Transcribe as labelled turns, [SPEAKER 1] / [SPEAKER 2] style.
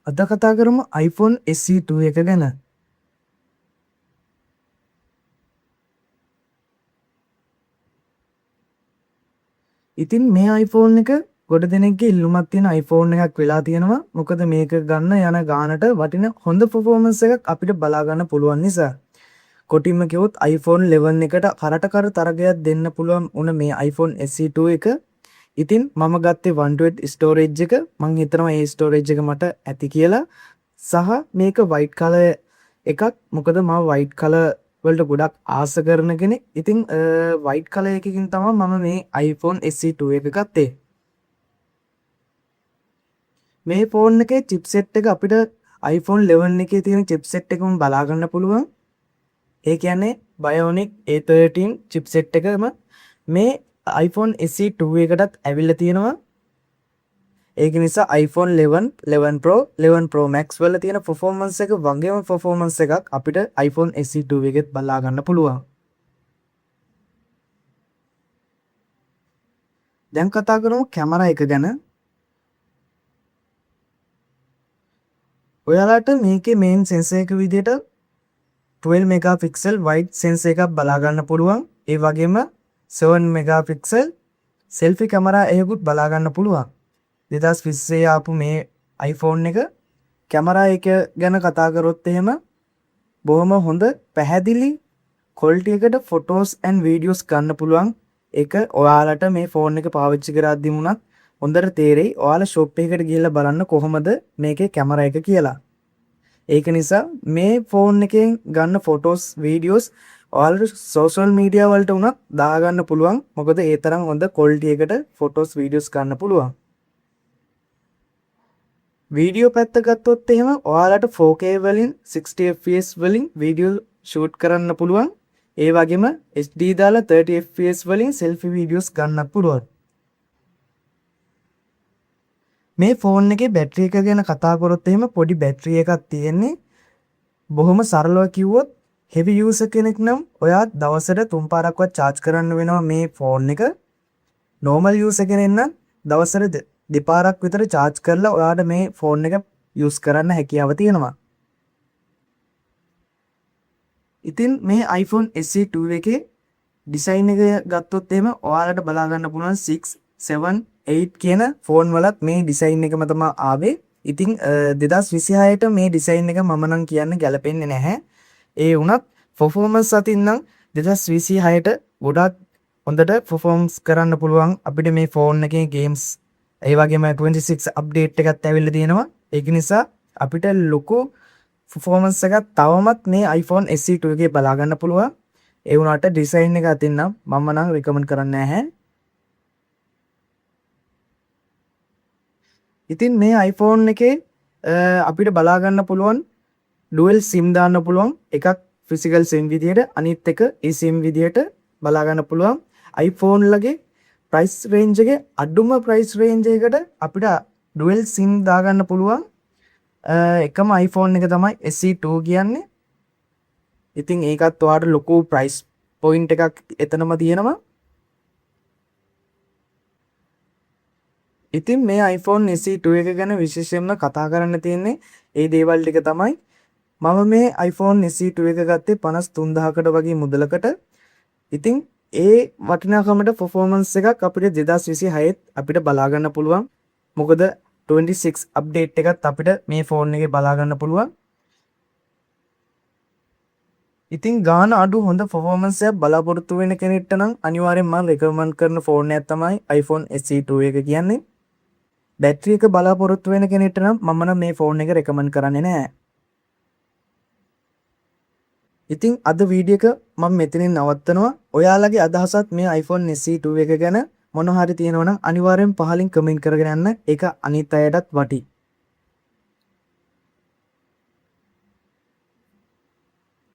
[SPEAKER 1] අද කතා කරමු iPhone SE2 එක ගැන. ඉතින් මේ iPhone එක ගොඩ දෙනෙක්ගේ ඉල්ලුමක් තියෙන iPhone එකක් වෙලා තියෙනවා. මොකද මේක ගන්න යන ගානට වටින හොඳ performance එකක් අපිට බලා ගන්න පුළුවන් නිසා. කොටින්ම කිව්වොත් iPhone 11 එකට කරට කර තරගයක් දෙන්න පුළුවන් උන මේ iPhone SE2 එක. ඉතින් මම ගත්තේ 128 storage එක. මං හිතනවා මේ storage එක මට ඇති කියලා. සහ මේක white color එකක්. මොකද මම white color වලට ගොඩක් ආස කරන කෙනෙක්. ඉතින් white color එකකින් තමයි මම මේ iPhone SE2 එක ගත්තේ. මේ ෆෝන් එකේ chipset එක අපිට iPhone 11 එකේ තියෙන chipset එකම බලා ගන්න පුළුවන්. ඒ කියන්නේ Bionic A13 chipset එකම මේ iPhone SE2 එකටත් ඇවිල්ලා තියෙනවා. ඒක නිසා iPhone 11, 11 Pro, 11 Pro Max වල තියෙන performance එක වගේම performance එකක් අපිට iPhone SE2 එකෙත් බලා ගන්න පුළුවන්. දැන් කතා කරමු කැමරා එක ගැන. ඔයාලට මේකේ main sensor එක විදිහට 12 megapixel wide sensor එකක් බලා ගන්න පුළුවන්. ඒ වගේම 7 megapixel selfie කැමරා එකකුත් බලා ගන්න පුළුවන්. 2020 ආපු මේ iPhone එක කැමරා එක ගැන කතා කරොත් එහෙම බොහොම හොඳ පැහැදිලි quality එකට photos and videos ගන්න පුළුවන්. ඒක ඔයාලට මේ ෆෝන් එක පාවිච්චි කරද්දී වුණත් හොඳට තේරෙයි. ඔයාලා shop එකකට ගිහලා බලන්න කොහොමද මේකේ කැමරා එක කියලා. ඒක නිසා මේ ෆෝන් එකෙන් ගන්න photos videos ඔයාලට social media වලට උනත් දාගන්න පුළුවන්. මොකද ඒ තරම් හොඳ quality එකට photos videos ගන්න පුළුවන්. වීඩියෝ පැත්ත ගත්තොත් එහෙම ඔයාලට 4K වලින් 60 fps වලින් වීඩියෝ shoot කරන්න පුළුවන්. ඒ වගේම HD දාලා 30 fps වලින් selfie videos ගන්න පුළුවන්. මේ ෆෝන් එකේ බැටරි එක ගැන කතා කරොත් එහෙම පොඩි බැටරි එකක් තියෙන්නේ. බොහොම සරලව කිව්වොත් heavy user කෙනෙක් නම් ඔයා දවසට 3 පාරක්වත් charge කරන්න වෙනවා මේ ෆෝන් එක. normal user කෙනෙක් නම් දවසට දෙපාරක් විතර charge කරලා ඔයාට මේ ෆෝන් එක use කරන්න හැකියාව තියෙනවා. ඉතින් මේ iPhone SE2 එකේ design එක ගත්තොත් එහෙම ඔයාලට බලා ගන්න පුළුවන් 6, 7, 8 කියන ෆෝන් වලත් මේ design එකම තමයි ආවේ. ඉතින් 2026ට මේ design එක මම නම් කියන්නේ ගැලපෙන්නේ නැහැ. ඒ වුණත් performance අතින් නම් 2026ට ගොඩක් හොඳට performance කරන්න පුළුවන් අපිට මේ ෆෝන් එකේ games ඒ වගේම 26 අප්ඩේට් එකත් ඇවිල්ලා තියෙනවා. ඒක නිසා අපිට ලොකු performance එකක් තවමත් මේ iPhone SE2 එකේ බලා ගන්න පුළුවන්. ඒ වුණාට design එක අතින් නම් මම නම් recommend කරන්නේ නැහැ. ඉතින් මේ iPhone එකේ අපිට බලා ගන්න පුළුවන් dual sim දාන්න පුළුවන්. එකක් physical sim විදියට අනිත් එක eSIM විදියට බලා ගන්න පුළුවන්. iPhone ලගේ price range එකේ අඩුම price range එකකට අපිට dual sim දාගන්න පුළුවන්. එකම iPhone එක තමයි SE2 කියන්නේ. ඉතින් ඒකත් ඔයාලට ලොකු price point එකක් එතනම තියෙනවා. ඉතින් මේ iPhone SE2 එක ගැන විශේෂයෙන්ම කතා කරන්න තියෙන්නේ ඒ දේවල් ටික තමයි. මම මේ iPhone SE2 එක ගත්තේ 53000කට වගේ මුදලකට. ඉතින් ඒ වටිනාකමට performance එකක් අපිට 2026ත් අපිට බලා ගන්න පුළුවන්. මොකද 26 අප්ඩේට් එකත් අපිට මේ ෆෝන් එකේ බලා ගන්න පුළුවන්. ඉතින් ගාන අඩු හොඳ performance එකක් බලාපොරොත්තු වෙන කෙනෙක්ට නම් අනිවාර්යෙන් මම recommend කරන ෆෝන් එකක් තමයි iPhone SE2 එක කියන්නේ. බැටරි එක බලාපොරොත්තු වෙන කෙනෙක්ට නම් මම නම් මේ ෆෝන් එක recommend කරන්නේ නැහැ. ඉතින් අද වීඩියෝ එක මම මෙතනින් නවත්තනවා. ඔයාලගේ අදහසත් මේ iPhone SE2 එක ගැන මොන හරි තියෙනවා නම් අනිවාර්යෙන් පහලින් කමෙන්ට් කරගෙන යන්න. ඒක අනිත් අයටත් වටී.